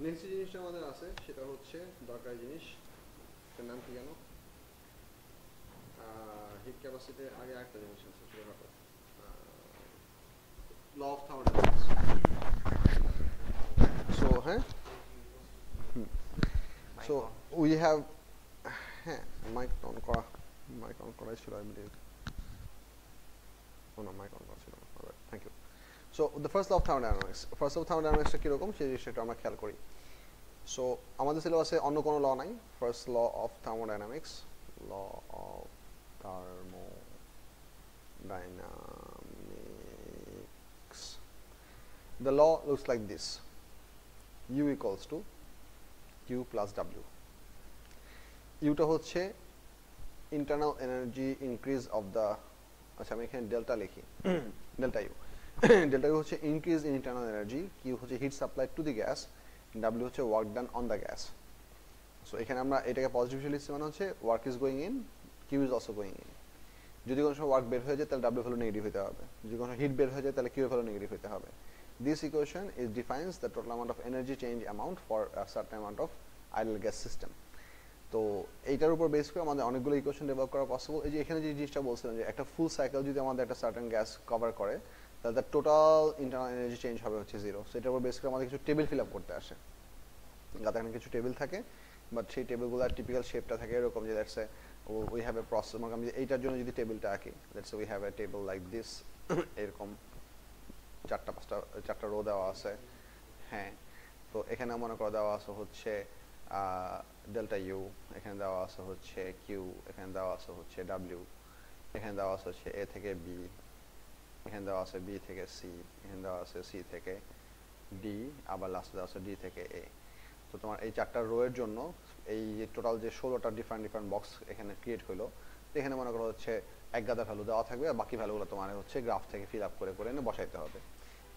Next যে জিনিসটা আমাদের আছে সেটা হচ্ছে দরকারি জিনিস, এটার নাম কি জানো? হিট ক্যাপাসিটির আগে একটা জিনিস আছে ছোটখাটো, ল অফ থার্মোডাইনামিক্স। সো হ্যাঁ, সো উই হ্যাভ, হ্যাঁ মাইক অন করা, মাইক অন করাই ছিল আই বিলিভ। ও না, মাইক অন করা ছিল না, thank you. So the first law of thermodynamics, first of থার্মোডাইনামিক্সটা কীরকম সেই জিনিসটা আমরা খেয়াল করি। সো আমাদের সিলেবাসে অন্য কোনো ল নাই। First law of thermodynamics, law of thermodynamics. The law looks like this: U equals to Q plus W. U টা হচ্ছে internal energy increase of the, আচ্ছা আমি এখানে ডেল্টা লিখি, ডেল্টা ইউ। ডেল্টা ইউ হচ্ছে increase in internal energy, Q হচ্ছে heat supplied to the gas, W হচ্ছে work done on the gas. So এখানে আমরা এটাকে পজিটিভ লিখছি, মানে হচ্ছে work is going in, Q is also going in. যদি কোনো সময় ওয়ার্ক বের হয়ে যায় তাহলে ডাব্লিউ ভ্যালু নেগেটিভ হতে হবে, যদি কোনো হিট বের হয়ে যায় তাহলে কিউ ভ্যালু নেগেটিভ হতে হবে। This equation is defines the total amount of energy change amount for certain amount of idol gas system. তো এইটার উপর বেস করে আমাদের অনেকগুলো ইকুয়েশন ডেভেলপ করা পসিবল। এই যে এখানে যে জিনিসটা বলছিলাম যে একটা ফুল সাইকেল যদি আমাদের একটা সার্টেন গ্যাস কভার করে তাহলে তার টোটাল ইন্টারনাল এনার্জি চেঞ্জ হবে হচ্ছে জিরো। সো এটার উপর বেস করে আমাদের কিছু টেবিল ফিল আপ করতে আসে, যাতে এখানে কিছু টেবিল থাকে, বাট সেই টেবিলগুলোর টিপিক্যাল শেপটা থাকে এরকম যে that's a we have a process. মানে আমি এইটার জন্য যদি টেবিলটা আঁকি, that's we have a table like this, এরকম চারটা রো দেওয়া আছে। হ্যাঁ, তো এখানে মনে করে দেওয়া আছে হচ্ছে ডেল্টা ইউ, এখানে দেওয়া আছে হচ্ছে কিউ, এখানে দেওয়া আছে হচ্ছে ডাব্লিউ, এখানে দেওয়া আছে হচ্ছে এ থেকে বি, এখানে দেওয়া আছে বি থেকে সি, এখানে দেওয়া আছে সি থেকে ডি, আবার লাস্টে দেওয়া আছে ডি থেকে এ। তো তোমার এই চারটা রো এর জন্য এই টোটাল যে 16টা ডিফারেন্ট বক্স এখানে ক্রিয়েট হলো, তো এখানে মনে করো হচ্ছে এক গাদা ভ্যালু দেওয়া থাকবে, আর বাকি ভ্যালুগুলো তোমার হচ্ছে গ্রাফ থেকে ফিল আপ করে এনে বসাইতে হবে।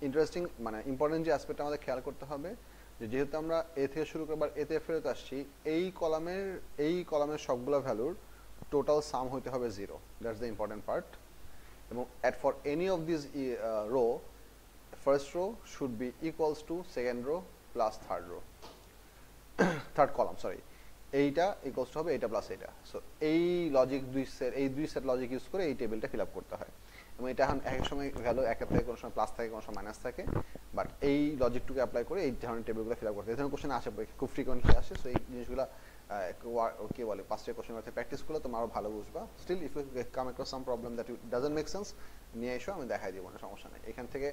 ইন্টারেস্টিং মানে ইম্পর্টেন্ট যে অ্যাসপেক্ট আমাদের খেয়াল করতে হবে যে যেহেতু আমরা এ থেকে শুরু করবার এতে ফেরত আসছি, এই কলামের সবগুলো ভ্যালুর টোটাল সাম হইতে হবে zero. That's the important part. এবং at for any of this row, first row should be equals to second row plus third column, sorry, এইটা ইকুয়ালস টু হবে এইটা প্লাস এইটা। সো এই লজিক দুই সেট লজিক ইউজ করে এই টেবিলটা ফিল আপ করতে হয়। এবং এটা এখন এক সময় ভ্যালু এক থাকে, কোনো সময় প্লাস থাকে, কোনো সময় মাইনাস থাকে, বাট এই লজিকটুকু অ্যাপ্লাই করে এই ধরনের টেবিলগুলো ফিল আপ করতে হয়। এই ধরনের কোশ্চেন আসে, খুব ফ্রিকোয়েন্টলি আসে। সো এই জিনিসগুলো কি বলে পাঁচটা কোশ্চেন করতে প্র্যাকটিস করলে তোমরা আরো ভালো বুঝবা। Still if you come across some problem that doesn't make sense, নিয়ে এসো, আমি দেখাই দিব, না সমস্যা নেই। এখান থেকে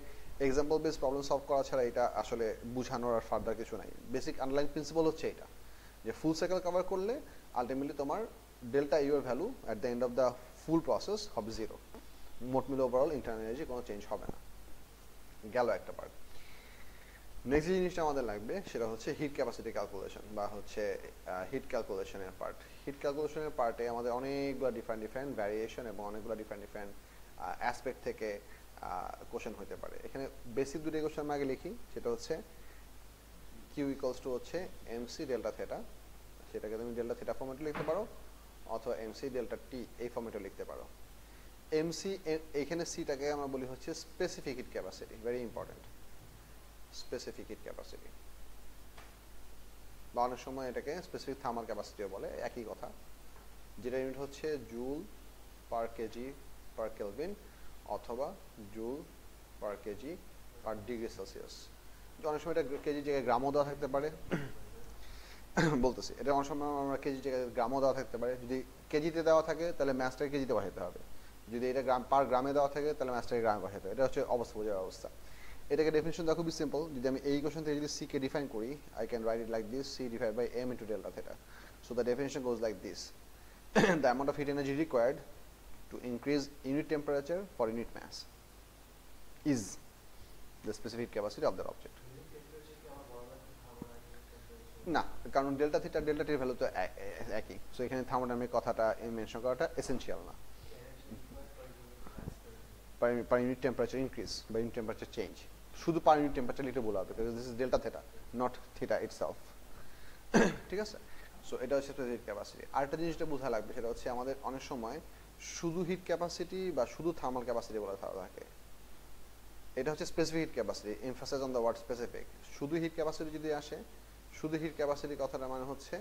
এক্সাম্পল বেস প্রবলেম সলভ করা ছাড়া এটা আসলে বুঝানোর আর ফার্দার কিছু নাই। বেসিক আন্ডারলাইন প্রিন্সিপাল হচ্ছে এটা, যে ফুল সাইকেল কভার করলে আলটিমেটলি তোমার ডেল্টা ইউ এর value at the end of the full process হবে জিরো। মোট মিলে ওভারঅল ইন্টারনাল এনার্জি কোনো চেঞ্জ হবে না। গেল একটা পার্ট। নেক্সট জিনিসটা আমাদের লাগবে সেটা হচ্ছে হিট ক্যাপাসিটি ক্যালকুলেশন, বা হচ্ছে হিট ক্যালকুলেশনের পার্ট। হিট ক্যালকুলেশনের পার্টে আমাদের অনেকগুলো ডিফারেন্ট ভ্যারিয়েশন এবং অনেকগুলো ডিফারেন্ট অ্যাসপেক্ট থেকে কোশ্চেন হতে পারে। এখানে বেসিক দুটো কোশ্চেন আমরা আগে লিখি, সেটা হচ্ছে কিউ ইকুয়ালস টু হচ্ছে এমসি ডেল্টা থেটা, সেটাকে তুমি ডেল্টা থেটা ফর্মেটে লিখতে পারো, অথবা এমসি ডেল্টা টি এই ফর্মেটে লিখতে পারো। এমসি, এখানে সিটাকে আমরা বলি হচ্ছে specific heat capacity, very important, specific heat capacity, বা অনেক সময় এটাকে স্পেসিফিক থার্মাল ক্যাপাসিটিও বলে, একই কথা। যেটা ইউনিট হচ্ছে joule per kg per kelvin, অথবা joule per kg per degree Celsius. অনেক সময় এটা কেজি জায়গায় গ্রামও দেওয়া থাকতে পারে, বলতেছি এটা অনেক সময় আমরা কেজি জায়গায় গ্রামও দেওয়া থাকতে পারে। যদি কেজিতে দেওয়া থাকে তাহলে ম্যাচটাকে কেজিতে বসাতে হবে, যদি এটা পার গ্রামে দেওয়া থাকে তাহলে ম্যাচটাকে গ্রামে বসাতে হবে। এটা হচ্ছে অবস্থা বোঝার অবস্থা। এটাকে ডেফিনিশন দেওয়া খুবই সিম্পল। যদি আমি এই কোশ্চেন থেকে যদি সি কে ডিফাইন করি, I can write it like this: C divide by M into delta theta. So the definition goes like this: the amount of heat energy required to increase unit temperature for unit mass is the specific capacity of that object. না, কারণ delta theta delta টির value তো একই। So এখানে thermodynamic কথাটা mention করাটা essential না। Per unit temperature increase বা ইউনিট টেম্পারেচার চেঞ্জ, শুধু পার ইউনিট টেম্পারেচার লিখে বলা হবে, because this is delta theta, not theta itself. ঠিক আছে? সো এটা হচ্ছে স্পেসিফিক ক্যাপাসিটি। আরেকটা জিনিসটা বোঝা লাগবে, সেটা হচ্ছে আমাদের অনেক সময় শুধু হিট ক্যাপাসিটি বা শুধু থার্মাল ক্যাপাসিটি বলা থাকে। এটা হচ্ছে specific heat capacity, emphasise on the word specific. শুধু হিট ক্যাপাসিটি যদি আসে, শুধু হিট ক্যাপাসিটি কথাটা মানে হচ্ছে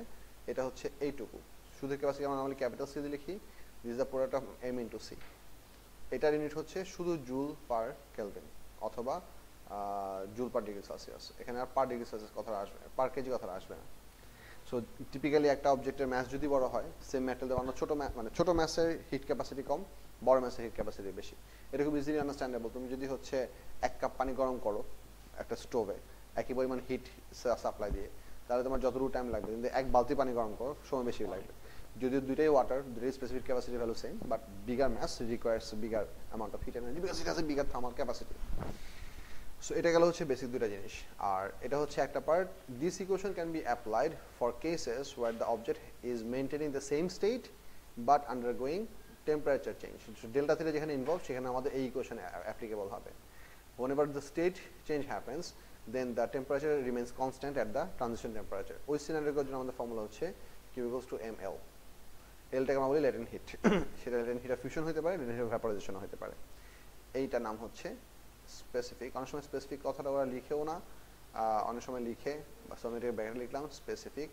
এটা হচ্ছে এইটুকু। শুধু ক্যাপাসিটি আমরা নর্মালি ক্যাপিটাল সি দিয়ে লিখি, this is the product of M into C. এটার ইউনিট হচ্ছে শুধু জুল পার কেলভিন অথবা জুল পার ডিগ্রি সেলসিয়াস। এখানে আর পার ডিগ্রি সেলসিয়াস কথা আসবে, পার কেজি কথা আসবে না। সো টিপিক্যালি একটা অবজেক্টের ম্যাস যদি বড় হয়, সেম মেটাল দিয়ে বানানো ছোট ম্যাসের হিট ক্যাপাসিটি কম, বড় ম্যাসের হিট ক্যাপাসিটি বেশি। এটা খুব ইজিলি আন্ডারস্ট্যান্ডেবল। তুমি যদি হচ্ছে 1 কাপ পানি গরম করো একটা স্টোভে একই পরিমাণ হিট সাপ্লাই দিয়ে, তাহলে তোমার যতটুকু টাইম লাগবে, কিন্তু 1 বালতি পানি গরম করো সময় বেশি লাগবে। যদিও দুইটাই ওয়াটার, দুইটাই specific capacity value same, but bigger mass requires bigger amount of heat energy because it has a bigger thermal capacity. So এটা গেল হচ্ছে বেসিক দুইটা জিনিস। আর এটা হচ্ছে একটা part. This equation can be applied for cases where the object is maintaining the same state but undergoing temperature change. Delta theta যেখানে involve সেখানে আমাদের এই ইকুয়েশন অ্যাপ্লিকেবল হবে। whenever the state change happens, then the temperature remains constant at the transition temperature. ওই সিনারিওর জন্য আমাদের formula হচ্ছে Q equals to ml। এলটাকে আমরা বলি ল্যাটেন্ট হিট। সেটা ল্যাটেন্ট হিট ফিউশন হতে পারে, ল্যাটেন্ট হিট ভ্যাপোরাইজেশন হতে পারে। এইটার নাম হচ্ছে স্পেসিফিক। অনেক সময় স্পেসিফিক কথাটা ওরা লিখেও না, অনেক সময় লিখে, বা আমি এটাকে ব্র্যাকেটে লিখলাম স্পেসিফিক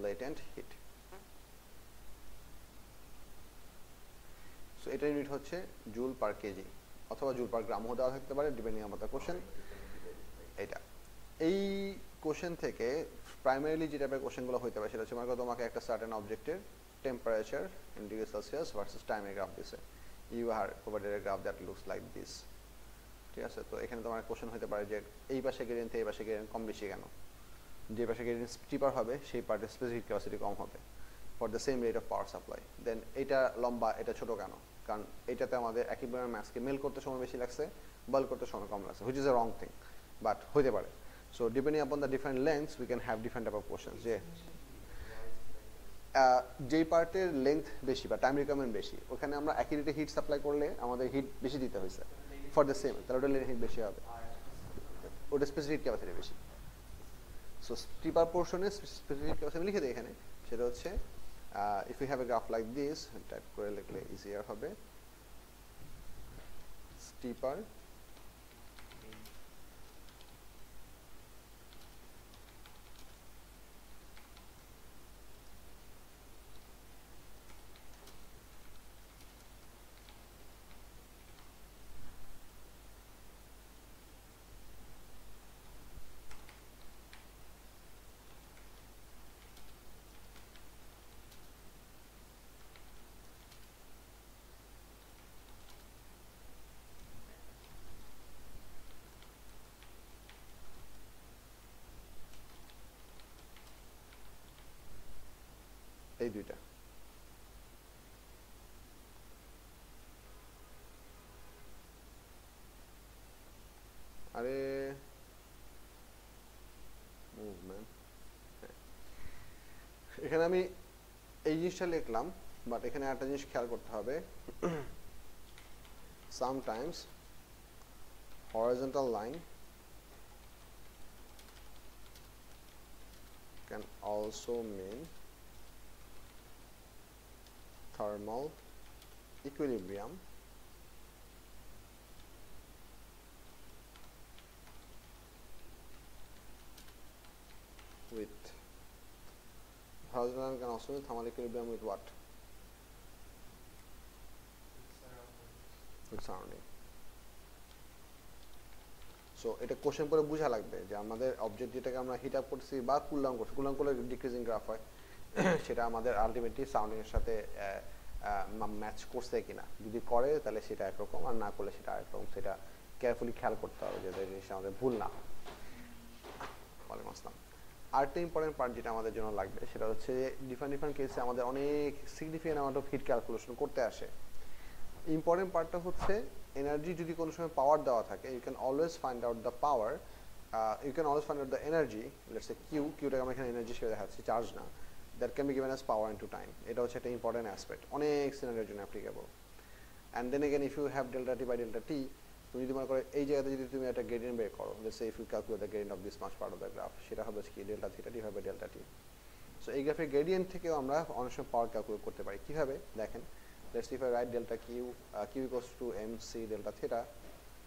ল্যাটেন্ট হিট। সো এটার ইউনিট হচ্ছে জুল পার কেজি অথবা জুল পার গ্রামও দেওয়া থাকতে পারে ডিপেন্ডিং অন দ্য কোশ্চেন। এটা এই কোশ্চেন থেকে প্রাইমারিলি যে টাইপের কোশ্চেনগুলো হতে পারে সেটা হচ্ছে মনে করো তোমাকে একটা সার্টেন অবজেক্টের temperature in degree Celsius versus টাইমের গ্রাফ দিছে, you are provided a graph that looks like this. ঠিক আছে, তো এখানে তোমার কোশ্চেন হতে পারে যে এই পাশে গ্রেডিয়েন্ট থেকে এই পাশে গ্রেডিয়েন্ট কম বেশি কেন? যে পাশে গ্রেডিয়েন্ট স্টিপার হবে সেই পার্টের স্পেসিফিক ক্যাপাসিটি কম হবে for the same rate of power supply. Then এটা লম্বা, এটা ছোট কেন? কারণ এটাতে আমাদের একই পরিমাণ ম্যাসকে মেল করতে সময় বেশি লাগছে, বল করতে সময় কম লাগছে, which is a wrong thing, but হতে পারে। So depending upon the different lengths we can have different type of question. যে যেই পার্টের লেন্থ বেশি বা টাইম রিকোয়ারমেন্ট বেশি, ওখানে আমরা একই রেটে হিট সাপ্লাই করলে আমাদের হিট বেশি দিতে হয়েছে ফর দ্য সেম, তাহলে ওটা হিট বেশি হবে, ওটা স্পেসিফিক ক্যাপাসিটি বেশি। সো স্টিপার পোর্শনে স্পেসিফিক ক্যাপাসিটি লিখে দিই এখানে, সেটা হচ্ছে if we have a graph like this, type করে লিখলে ইজিয়ার হবে, স্টিপার এই দুইটা। আরে মুভমেন্ট, এখানে আমি এই জিনিসটা লিখলাম, বাট এখানে একটা জিনিস খেয়াল করতে হবে, sometimes horizontal line can also mean thermal equilibrium with horizontal line can also mean thermal equilibrium with what? With surrounding. So এটা কোশ্চেন পরে বোঝা লাগবে যে আমাদের অবজেক্ট যেটাকে আমরা হিট আপ করছি বা কুল ডাউন করছি, কুল ডাউন করলে ডিক্রিজিং গ্রাফ হয়, সেটা আমাদের আলটিমেটলি সাউন্ডিং এর সাথে ম্যাচ করছে কিনা। যদি করে তাহলে সেটা একরকম, আর না করলে সেটা আরেকরকম। সেটা কেয়ারফুলি খেয়াল করতে হবে যাতে জিনিসটা আমাদের ভুল না হয়। ওয়ালাইকুম আসসালাম। আরেকটা ইম্পর্টেন্ট পার্ট যেটা আমাদের জন্য লাগবে সেটা হচ্ছে যে ডিফারেন্ট ডিফারেন্ট কেসে আমাদের অনেক significant amount of hit calculation করতে আসে। ইম্পর্টেন্ট পার্টটা হচ্ছে এনার্জি যদি কোনো সময় পাওয়ার দেওয়া থাকে, you can always find out the power, you can always find out the energy, let's say কিউটাকে আমরা এখানে এনার্জি হিসেবে দেখাচ্ছি, চার্জ না, that can be given as power into time. এটা হচ্ছে একটা ইম্পর্টেন্ট অ্যাসপেক্ট, অনেক সিনারিওর জন্য applicable. And then again if you have delta T by delta T, তুমি যদি মনে করো এই জায়গাতে যদি তুমি একটা গ্রেডিয়েন্ট বের করো, let's say if you calculate the gradient of this much part of the graph, সেটা হবে কি ডেল্টা থিটা টি হবে ডেল্টা টি। সো এই গ্রাফের গ্রেডিয়েন্ট থেকেও আমরা অনেক সময় পাওয়ার ক্যালকুলেট করতে পারি। কীভাবে দেখেন, let's see if I write delta q, q equals to mc delta theta,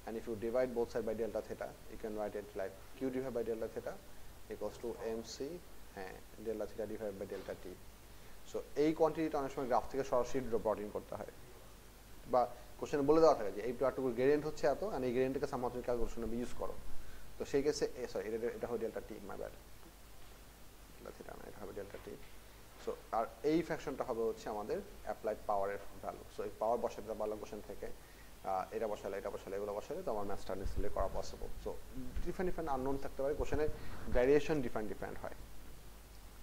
and if you divide both sides by delta theta, you can write it like q divided by delta theta equals to mc, হ্যাঁ, delta theta divide by delta T. So এই কোয়ান্টিটিটা অনেক সময় graph থেকে সরাসরি drop in করতে হয়, বা কোশ্চেনে বলে দেওয়া থাকে যে এই পার্টটুকুর গ্রেডিয়েন্ট হচ্ছে এত, আর এই গ্রেডিয়েন্টকে সামহাও তুমি ক্যালকুলেশনে ইউজ করো। তো সেই কেসে সরি, এটা হবে delta T, my bad, delta theta না, এটা হবে ডেল্টা টি। সো আর এই ফ্যাকশনটা হবে হচ্ছে আমাদের অ্যাপ্লাইড পাওয়ারের ভ্যালু। সো এই পাওয়ার বসাতে পারলাম কোশ্চেন থেকে, এটা বসালে এগুলো বসালে তো আমার ম্যাথসটা নিশ্চয়ই করা পসিবল। সো ডিফারেন্ট আননোন থাকতে পারে, কোশ্চেনের ভ্যারিয়েশন ডিফারেন্ট হয়।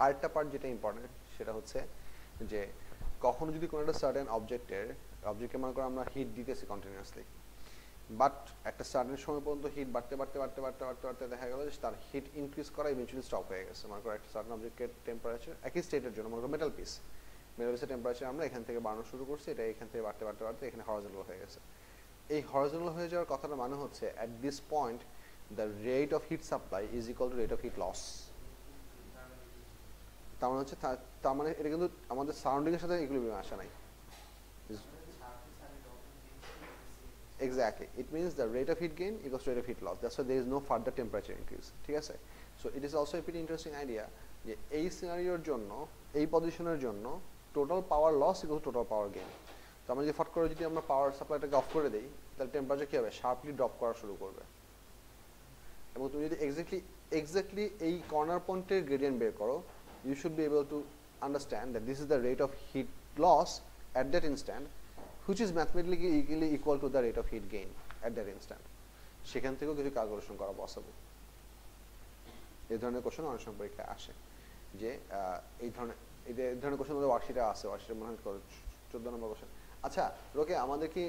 আরেকটা পার্ট যেটা ইম্পর্টেন্ট সেটা হচ্ছে যে কখনো যদি কোনো একটা সার্টেন অবজেক্টকে মনে করো আমরা হিট দিতেছি কন্টিনিউয়াসলি, বাট একটা সার্টেন সময় পর্যন্ত হিট বাড়তে দেখা গেল যে তার হিট ইনক্রিজ করা ইভেন্চুয়ালি স্টপ হয়ে গেছে। মনে করো একটা সার্টেন অবজেক্টের টেম্পারেচার একই স্টেটের জন্য, মনে করো মেটাল পিসের টেম্পারেচার আমরা এখান থেকে বাড়ানো শুরু করছি, এটা এখান থেকে বাড়তে এখানে হরাইজন্টাল হয়ে গেছে। এই হরাইজন্টাল হয়ে যাওয়ার কথাটা মানে হচ্ছে at this point the rate of heat supply is equal to rate of heat loss. তার মানে হচ্ছে তার মানে এটা কিন্তু আমাদের সারাউন্ডিং এর সাথে ইকুইলিব্রিয়ামে আসে নাই। Exactly, it means the rate of heat gain equals to rate of heat loss. That's why there is no further temperature increase. ঠিক আছে? So it is also a pretty interesting idea যে এই সিনারিওর জন্য, এই পজিশনের জন্য total power loss equal total power gain. তো আমরা যদি ফট করে যদি আমরা পাওয়ার সাপ্লাইটাকে অফ করে দেই, তাহলে টেম্পারেচার কি হবে, শার্পলি ড্রপ করা শুরু করবে। এবং তুমি যদি এক্স্যাক্টলি এই কর্নার পয়েন্টের গ্রেডিয়েন্ট বের করো, you should be able to understand that this is the rate of heat loss at that instant, which is mathematically equal to the rate of heat gain at that instant. সেখান থেকেও কিছু calculation করা possible. এই ধরনের question অনেক সময় পরীক্ষায় আসে, যে এই ধরনের কোশ্চেন আমাদের ওয়ার্কশিটে আছে, ওয়ার্কশিটে মনে হয় 14 নম্বর কোশ্চেন। আচ্ছা রোকে, আমাদের কি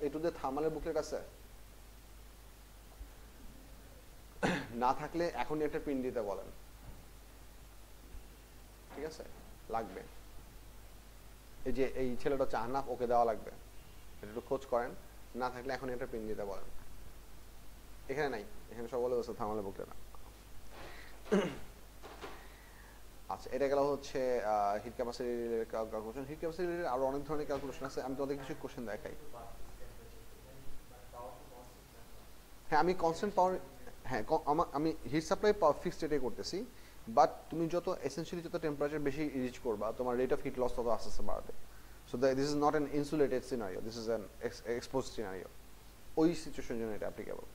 এটুদের থার্মালের বুকলেট আছে? না থাকলে এখনই একটা প্রিন্ট দিতে বলেন, ঠিক আছে? লাগবে। এই যে এই ছেলেটা হচ্ছে আহনাফ, ওকে দেওয়া লাগবে, এটা একটু খোঁজ করেন। না থাকলে এখন একটা প্রিন্ট দিতে বলেন। এখানে নাই, এখানে সব বলে দিচ্ছে থার্মালের বুকলেট না। আচ্ছা, এটা গেল হচ্ছে hit capacity related calculation. Hit capacity related আরো অনেক ধরনের ক্যালকুলেশন আছে, আমি তোমাদের কিছু কোশ্চেন দেখাই। হ্যাঁ, আমি কনস্ট্যান্ট পাওয়ার, হ্যাঁ আমি হিট সাপ্লাই ফিক্সড রেটে করতেছি, বাট তুমি যত এসেনশিয়ালি যত টেম্পারেচার বেশি রিচ করবা, তোমার রেট অফ হিট লস তত আস্তে আস্তে বাড়বে। So this is not an insulated scenario, this is an exposed scenario. ওই সিচুয়েশনের জন্য এটা applicable.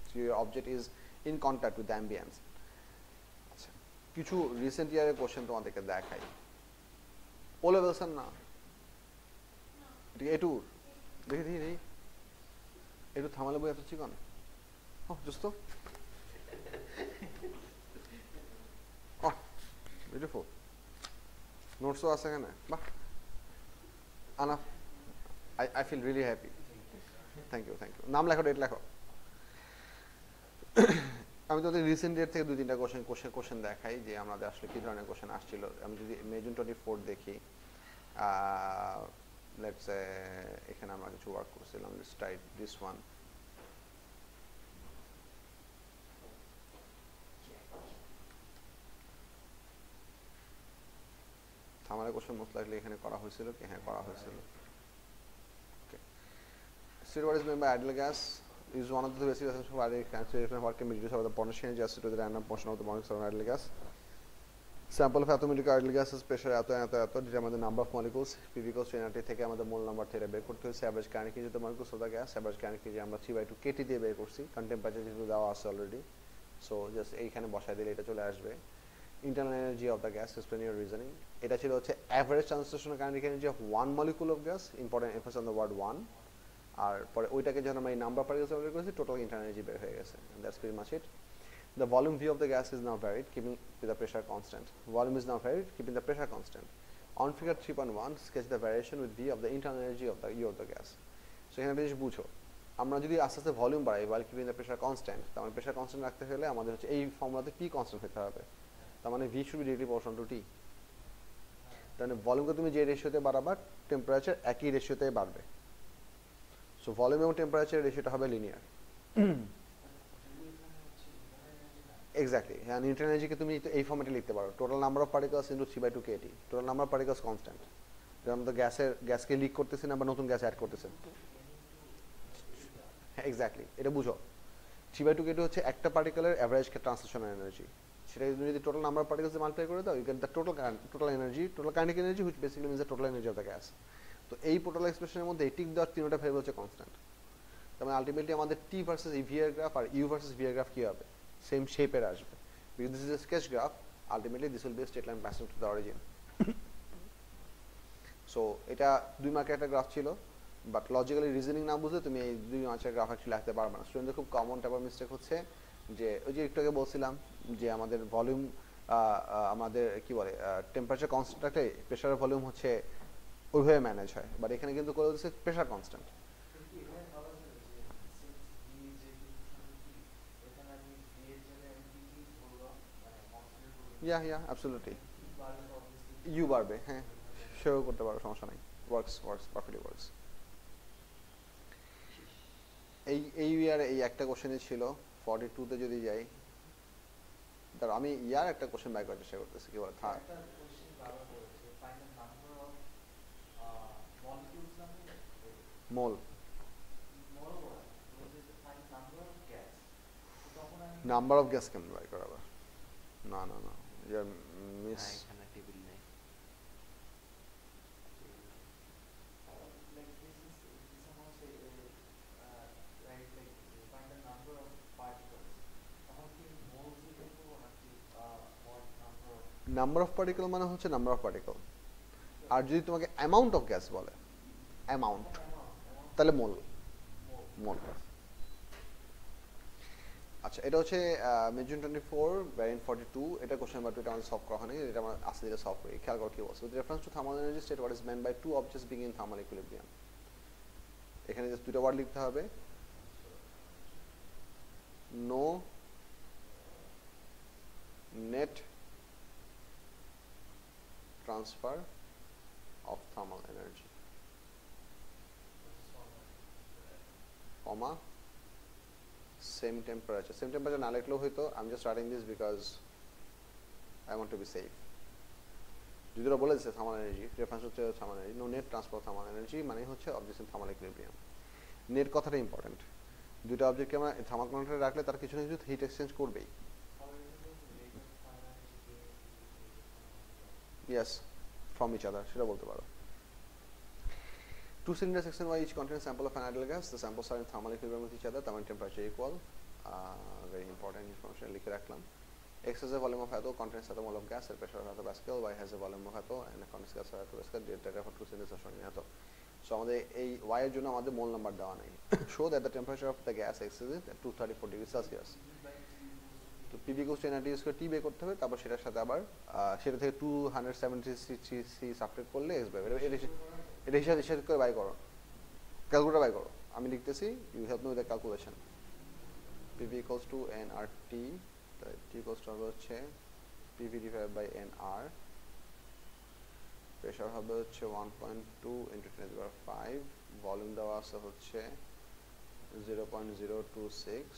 So your object is in contact with the ambience. আচ্ছা, কিছু রিসেন্ট ইয়ারের কোশ্চেন তোমাদেরকে দেখাই। ও লেভেলসের না, এটু দেখি একটু থামালে বই এত চিকন, দোস্ত বিউটিফুল নোটসও আছে এখানে, বাহ আনাফ, I feel really happy, thank you. নাম লেখো, ডেট লেখো। আমি তোদের রিসেন্ট ডেট থেকে 2-3টা কোশ্চেন দেখাই যে আমাদের আসলে কি ধরনের কোশ্চেন আসছিল। আমি যদি মে জুন 24 দেখি, লেটস সে এখানে আমরা কিছু ওয়ার্ক করছিলাম, লেটস ট্রাই দিস ওয়ান। আমাদের কোশ্চেন মোস্ট লাইকলি এখানে করা হয়েছিল কি? হ্যাঁ, করা হয়েছিল। ওকে, still what is meant by ideal gas is one of the basic assumptions of ideal gas. What can be reduced by the potential energy just to the random portion of the molecules of ideal gas. Sample of atomic ideal gas is pressure এত যেটা আমাদের number of molecules PV equals to NRT থেকে আমাদের মোল number থেকে বের করতে হয়েছে। Average current KG তো molecules of the gas, average current KG আমরা 3/2 KT দিয়ে বের করছি, কারণ টেম্পারেচার যেহেতু দেওয়া আছে অলরেডি। সো জাস্ট এইখানে বসাই দিলে এটা চলে আসবে। Internal energy of the gas, explain your reasoning. এটা ছিল হচ্ছে average translational kinetic energy of one molecule of gas, important emphasis on the word one. আর পরে ওইটাকে যখন আমরা এই নাম্বার পার্টিকেলস বের করেছি, টোটাল ইন্টারনাল এনার্জি বের হয়ে গেছে। And that's pretty much it. The volume V of the gas is now varied, keeping the pressure constant. Volume is now varied, keeping the pressure constant. On figure 3.1, sketch the variation with V of the internal energy of the U of the gas. So এখানে একটা জিনিস বুঝো, আমরা যদি আস্তে আস্তে volume বাড়াই while keeping the pressure constant, তার মানে প্রেসার কনস্ট্যান্ট রাখতে হলে আমাদের হচ্ছে এই ফর্মুলাতে P কনস্ট্যান্ট হতে হবে। তার মানে V should be directly proportional to T। তার মানে ভলিউমকে তুমি যে রেশিওতে বাড়াবা, টেম্পারেচার একই রেশিওতে বাড়বে। সো ভলিউম এবং টেম্পারেচার রেশিওটা হবে লিনিয়ার। এক্স্যাক্টলি, হ্যাঁ, ইন্টারনাল এনার্জিকে তুমি এই ফর্মেটে লিখতে পারো, total number of particles into 3/2 KT। Total number of particles constant, যেমন তো গ্যাসকে লিক করতেছে না বা নতুন গ্যাস অ্যাড করতেছে। হ্যাঁ, এক্স্যাক্টলি, এটা বুঝো। 3/2 কেটে হচ্ছে একটা পার্টিকেলের অ্যাভারেজ ট্রান্সলেশন এনার্জি। সেটা যদি total number of particles multiply করে দাও, you get the total energy, total kinetic energy, which basically means the total energy of the gas. তো এই টোটাল এক্সপ্রেশনের মধ্যে এই টিক দেওয়ার তিনটা ভেরিয়েবল হচ্ছে কনস্ট্যান্ট। তার মানে আলটিমেটলি আমাদের টি ভার্সেস ভি এর গ্রাফ আর ইউ ভার্সেস ভি এর গ্রাফ কি হবে? সেম শেপের আসবে। Because this is a sketch graph, ultimately this will be straight line passing to the origin. So এটা 2 মার্কের একটা গ্রাফ ছিল, বাট লজিক্যালি রিজনিং না বুঝলে তুমি এই 2 মার্কের গ্রাফ অ্যাকচুয়ালি লিখতে পারবে না। স্টুডেন্টদের খুব কমন টাইপের মিস্টেক হচ্ছে যে ওই যে একটু আগে বলছিলাম যে আমাদের ভলিউম, আমাদের কি বলে টেম্পারেচার কনস্ট্যান্ট রাখলে প্রেশার ভলিউম হচ্ছে ওইভাবে ম্যানেজ হয়, বাট এখানে কিন্তু করে দিচ্ছে pressure constant. Yeah absolutely U বাড়বে, হ্যাঁ সেও করতে পারো, সমস্যা নাই, ওয়ার্কস পারফেক্টলি ওয়ার্কস। এই ইয়ার এই একটা কোশ্চেনই ছিল। 42 তে যদি যাই, ধর আমি ইয়ার একটা কোশ্চেন বাই করার চেষ্টা করতেছি, কি বলে third mole number of gas কেমন বাই করা? না না না, ইয়ার মিস এখানে টেবিল নেই। নাম্বার অফ পার্টিকেল মানে হচ্ছে নাম্বার অফ পার্টিকেল, আর যদি তোমাকে অ্যামাউন্ট অফ গ্যাস বলে, অ্যামাউন্ট, তাহলে মোল। মোল। আচ্ছা, এটা হচ্ছে মেজুন 24 ভ্যারিয়েন্ট 42, এটা কোশ্চেন নাম্বার 2, এটা আমাদের সলভ করা হয়নি, এটা আমরা আস্তে ধীরে সলভ করি। খেয়াল করো কি বলছে, with reference to thermal energy state what is meant by two objects being in thermal equilibrium. এখানে জাস্ট দুটো ওয়ার্ড লিখতে হবে, no net transfer of thermal energy, comma same temperature. Same temperature না লিখলেও হয়তো, I am just writing this because I want to be safe. যদি ওরা বলে দিচ্ছে থার্মাল এনার্জি, রেফারেন্স হচ্ছে thermal energy, no net transfer of thermal energy মানে হচ্ছে objects in thermal equilibrium. Net কথাটা ইম্পর্টেন্ট, দুইটা অবজেক্টকে আমরা থার্মাল কন্ট্যাক্টে রাখলে তার কিছু না কিছু হিট এক্সচেঞ্জ করবেই। ইয়েস, ফ্রম ইচ আদার, সেটা বলতে পারো। Two cylinder section Y each contains sample of an ideal gas. The samples are in thermal equilibrium with each other. Thermal temperature equal. Very important information লিখে রাখলাম। X has a volume of atom, contains atom mole of gas, and pressure of atom Pascal. Y has a volume of atom and a contains gas of atom Pascal. Data for two cylinders are shown in atom. So আমাদের এই Y এর জন্য আমাদের মোল number দেওয়া নেই। Show that the temperature of the gas exceeds at 234 degrees Celsius. তো PV equals to nRT square T বের করতে হবে, তারপর সেটার সাথে আবার সেটা থেকে 273 সাবট্রাক্ট করলে X বের হবে। এটা হিসাব করে বাই করো, ক্যালকুলেটর বাই করো, আমি লিখতেছি, you help me with the calculation. PV equals to nRT, T equals to হবে হচ্ছে PV divided by nR, pressure হবে হচ্ছে 1.2 into 10 to the power 5, volume দেওয়া আছে হচ্ছে 0.026,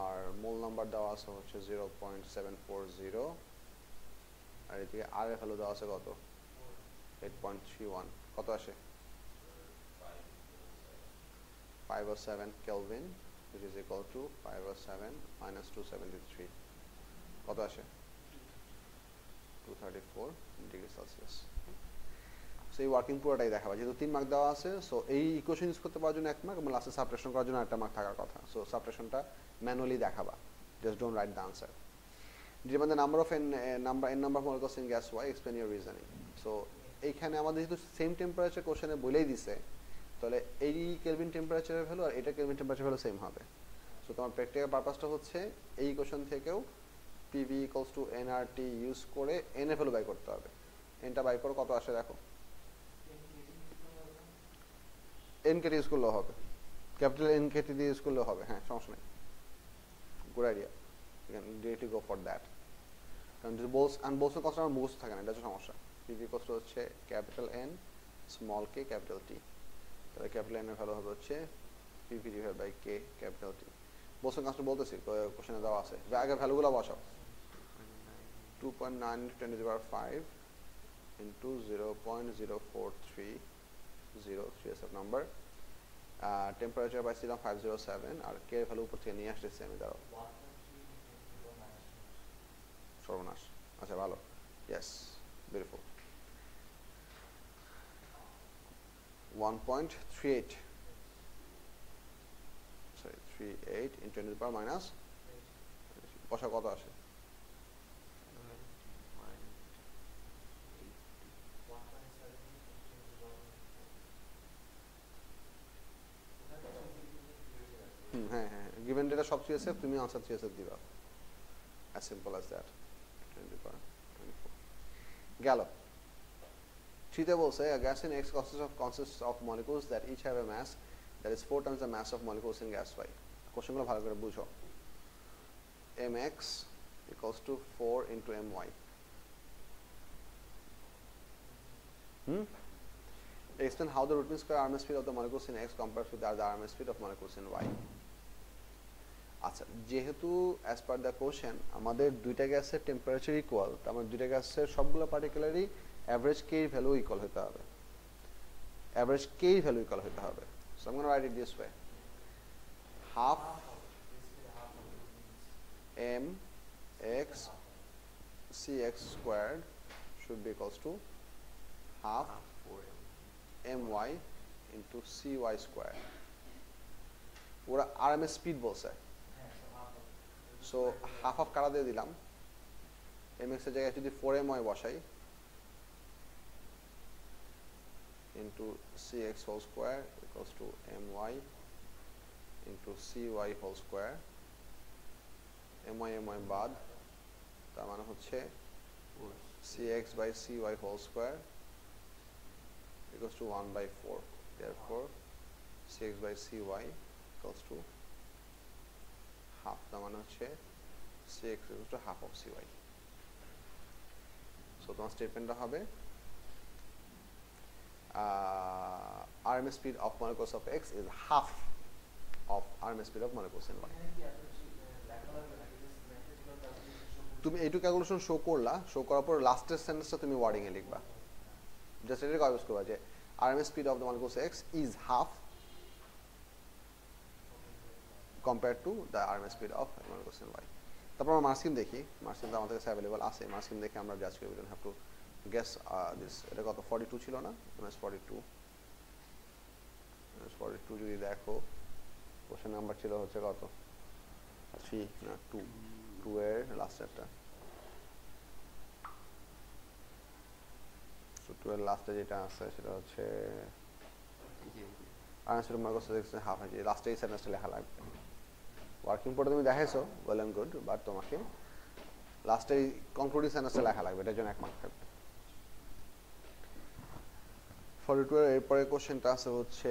আর মোল নাম্বার দেওয়া আছে হচ্ছে 0.740, আর এদিকে আর এর ভ্যালু দেওয়া আছে কত? 8.31, কত আসে? 507 Kelvin, which is equal to 507 minus 273, কত আসে? 234 ডিগ্রি সেলসিয়াস। সো এই ওয়ার্কিং পুরোটাই দেখাবা, যেহেতু 3 মার্ক দেওয়া আছে, সো এই ইকুয়েশন ইউজ করতে পারার জন্য 1 মার্ক এবং লাস্টে সাবট্রাকশন করার জন্য একটা মার্ক থাকার কথা। সো সাবট্রাকশনটা ম্যানুয়ালি দেখাবা, just don't write the answer. Given the number of n number of molecules in gas Y, explain your reasoning. So এইখানে আমাদের যেহেতু সেম টেম্পারেচার কোশ্চেনে বলেই দিছে, তাহলে এই কেলভিন টেম্পারেচারের ভ্যালু আর এটা কেলভিন টেম্পারেচার ভ্যালু সেম হবে। সো তোমার প্র্যাকটিক্যাল পারপাসটা হচ্ছে এই কোশ্চেন থেকেও PV equals to nRT use করে n এর ভ্যালু বাই করতে হবে। nটা বাই করো, কত আসে দেখো। n কেটে ইউজ করলেও হবে, ক্যাপিটাল n কেটে দিয়ে ইউজ করলেও হবে, হ্যাঁ সমস্যা নেই, good idea, you can directly go for that. কারণ যদি বোলস কষ্ট আমার মুখস্থ থাকে না, এটা হচ্ছে সমস্যা। PV কষ্ট হচ্ছে capital N small k capital T, তাহলে ক্যাপিটাল N এর ভ্যালু হবে হচ্ছে PV divide by k capital T। বোলস কষ্ট বলতেছি, কোশ্চেনে দেওয়া আছে, আগে ভ্যালুগুলো বসাও। 2.9 into 10 to the power 5 into 0.0430, 3 is a number, temperature পাইছিলাম 507 আর কে ভ্যালু উপর থেকে নিয়ে আসতেছি আমি, দাঁড়াও সর্বনাশ, আচ্ছা ভালো, yes beautiful, 1.38 sorry 38 into 10 to the power minus বসা কত আসে, হ্যাঁ হ্যাঁ গিভেন ডেটা সব CSF তুমি আনসার CSF দিবা, as simple as that, 10 to the power 24 গেল। থ্রিতে বলছে a gas in X consists of molecules that each have a mass that is 4 times the mass of molecules in gas Y। কোশ্চেনগুলো ভালো করে বুঝো, mx equals to 4 into my, explain how the root mean square RMS speed of the molecules in X compares with the RMS speed of molecules in Y। আচ্ছা যেহেতু as per the question আমাদের দুইটা গ্যাসের temperature equal, তার মানে দুইটা গ্যাসের সবগুলো পার্টিকুলারই অ্যাভারেজ কে এর ভ্যালু ইকুয়াল হতে হবে, অ্যাভারেজ কে এর ভ্যালু ইকুয়াল হতে হবে। So I am gonna right it this way, half m x cx squared should be equals to half my into cy squared। ওরা RMS স্পিড বলছে, সো হাফ অফ কারা দিয়ে দিলাম, mx এর জায়গায় যদি 4my বসাই into cx whole square equals to my into cy whole square, my বাদ, তার মানে হচ্ছে cx by cy whole square equals to 1/4, therefore cx by cy equals to half, তার মানে হচ্ছে cx equals to half of cy। So তোমার স্টেটমেন্টটা হবে RMS speed of molecules of X is half of RMS speed of molecules in Y। তুমি এইটুকু calculation show করলা, show করার পর লাস্টের সেন্টেন্সটা তুমি ওয়ার্ডিং এ লিখবা, জাস্ট এটা কনভার্স করবা যে RMS speed of the molecules X is half compared to the RMS speed of molecules in Y। তারপর আমরা মার্কস স্কিম দেখি, মার্কস স্কিম তো আমাদের কাছে অ্যাভেলেবল আছে, মার্কস স্কিম দেখে আমরা জাজ করি, we don't have to guess this. এটা কত 42 ছিল না, -42 -42 যদি দেখো কোশ্চেন নাম্বার ছিল হচ্ছে কত 3 না 2 এর লাস্টেরটা, সো 2 এর লাস্টে যেটা আছে সেটা হচ্ছে আনসার মার্কস দেখছে হাফ আছে, লাস্টে এই সেন্টেন্সটা লেখা লাগবে। ওয়ার্কিং পড়ে তুমি দেখাইছো ওয়েল এন্ড গুড, বাট তোমাকে লাস্টে কনক্লুডিং সেন্টেন্সটা লেখা লাগবে, এটার জন্য 1 মার্ক থাকবে। 42 এর এরপরে কোশ্চেনটা আছে হচ্ছে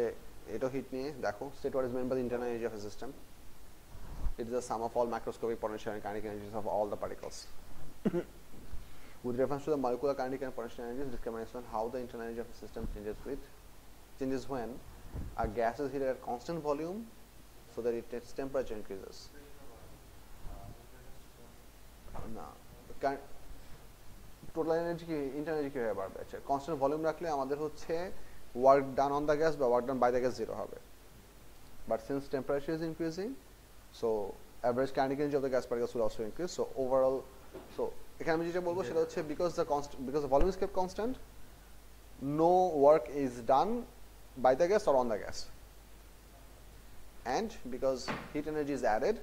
এটা হিট নিয়ে, দেখো state what is meant by the internal energy of a system, it is the sum of all macroscopic potential and kinetic energies of all the particles with reference to the molecular kinetic and potential energies, discrimination how the internal energy of a system changes when a gas is heated at constant volume so that its temperature increases। না total energy কি internal energy কিভাবে বাড়বে, আচ্ছা constant volume রাখলে আমাদের হচ্ছে work done on the gas বা work done by the gas zero হবে, but since temperature is increasing so average kinetic energy of the gas particles will also increase. So overall, so এখানে আমি যেটা বলবো সেটা হচ্ছে because the volume is kept constant, no work is done by the gas or on the gas, and because heat energy is added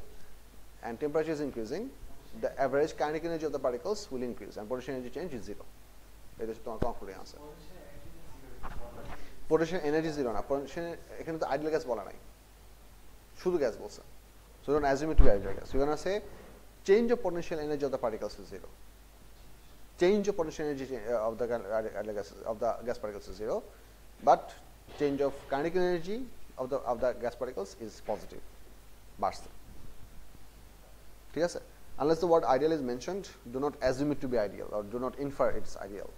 and temperature is increasing, the average kinetic energy of the particles will increase and potential energy change is zero। এটা হচ্ছে তোমার concluding answer. potential energy zero না, potential এখানে তো ideal gas বলা নাই, শুধু gas বলছে, so don't assume it to be ideal gas, you're going to say change of potential energy of the particles is zero, change of potential energy of the gas particles is zero, but change of kinetic energy of the gas particles is positive, বাড়ছে, ঠিক আছে। Unless the word ideal is mentioned, do not assume it to be ideal or do not infer it's ideal।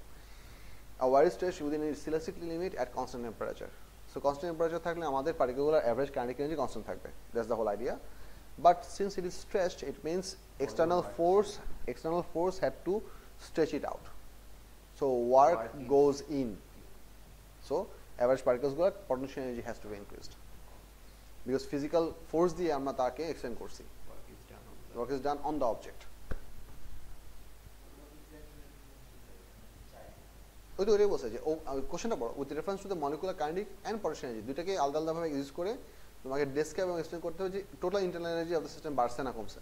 A wire is stretched within its elasticity limit at constant temperature, so constant temperature থাকলে আমাদের particular average kinetic energy constant থাকবে, that's the whole idea, but since it is stretched it means external force had to stretch it out, so work goes in, so average particles potential energy has to be increased। Because physical force দিয়ে আমরা তাকে extend করছি। Work is done on work is done on the object. ওই তো ওটাই বলছে যে ও কোশ্চেনটা বড়, with reference to the molecular kinetic and potential energy, দুইটাকে আলাদা আলাদাভাবে ইউজ করে তোমাকে ডেসক্রাইব এবং এক্সপ্লেন করতে হবে যে total internal energy of the system বাড়ছে না কমছে।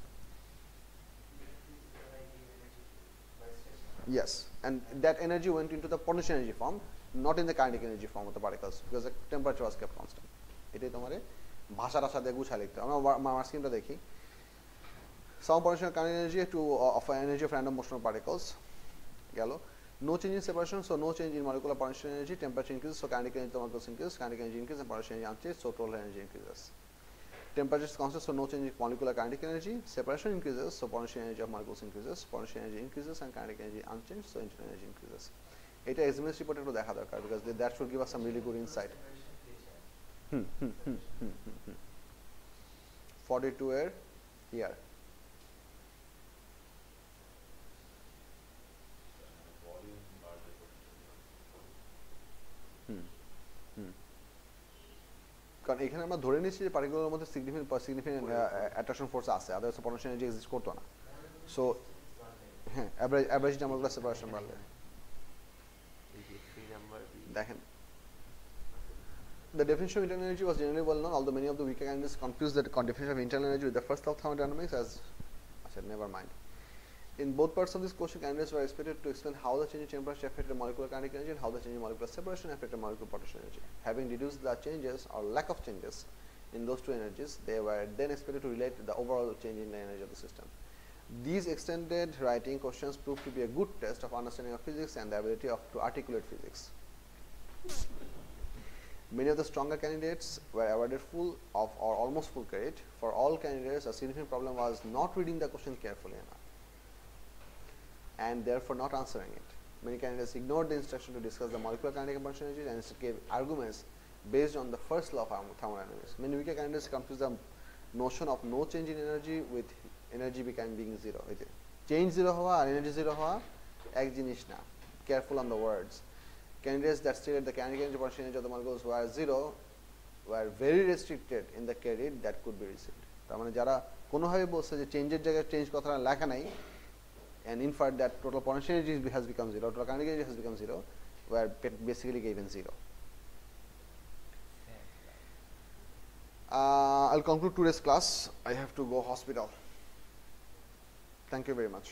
Yes, and that energy went into the potential energy form, not in the kinetic energy form of the particles, because the temperature was kept constant. এটাই তোমার ভাষার আশা দিয়ে গুছায় লিখতে হবে। আমরা মার্ক স্কিমটা দেখি। Some potential kinetic energy to of energy of random motion of particles গেল। No change in separation, so no change in molecular potential energy. Temperature increases, so kinetic energy of the molecules increases. Kinetic energy increases, and potential energy unchanged, so total energy increases. Temperature is constant, so no change in molecular kinetic energy. Separation increases, so potential energy of molecules increases. Potential energy increases, and kinetic energy unchanged, so internal energy increases. এটা SMS রিপোর্টে একটু দেখা দরকার, because that should give us some really good insight. 42 এর here. কারণ এখানে আমরা ধরে নিচ্ছি যে পার্টিকুলার মধ্যে সিগনিফিকেন্ট অ্যাট্রাকশন ফোর্স আছে, আদারওয়াইজ পটেনশিয়াল এনার্জি এক্সিস্ট করতো না। সো হ্যাঁ, অ্যাভারেজ নাম্বারগুলো সেপারেশন বাড়লে দেখেন। The definition of internal energy was generally well known, although many of the weaker candidates confuse the definition of internal energy with the first law of thermodynamics as I said, never mind. In both parts of this question, candidates were expected to explain how the change in temperature affected molecular kinetic energy and how the change in molecular separation affected molecular potential energy. Having deduced the changes or lack of changes in those two energies, they were then expected to relate the overall change in the energy of the system. These extended writing questions proved to be a good test of understanding of physics and the ability to articulate physics. Many of the stronger candidates were awarded full of or almost full credit. For all candidates, a significant problem was not reading the question carefully enough and therefore not answering it. Many candidates ignored the instruction to discuss the molecular kinetic and potential energy and instead gave arguments based on the first law of thermodynamics. Many weaker candidates confuse the notion of no change in energy with energy being zero. Change zero হওয়া আর energy zero হওয়া এক জিনিস না. Careful on the words. Candidates that stated the kinetic energy potential energy of the molecules were zero were very restricted in the credit that could be received. তার মানে যারা কোনোভাবে বলছে যে চেঞ্জের জায়গায় চেঞ্জ কথাটা লেখা নাই and inferred that total potential energy has become zero, total kinetic energy has become zero, were basically given zero. I'll conclude today's class. I have to go hospital. Thank you very much.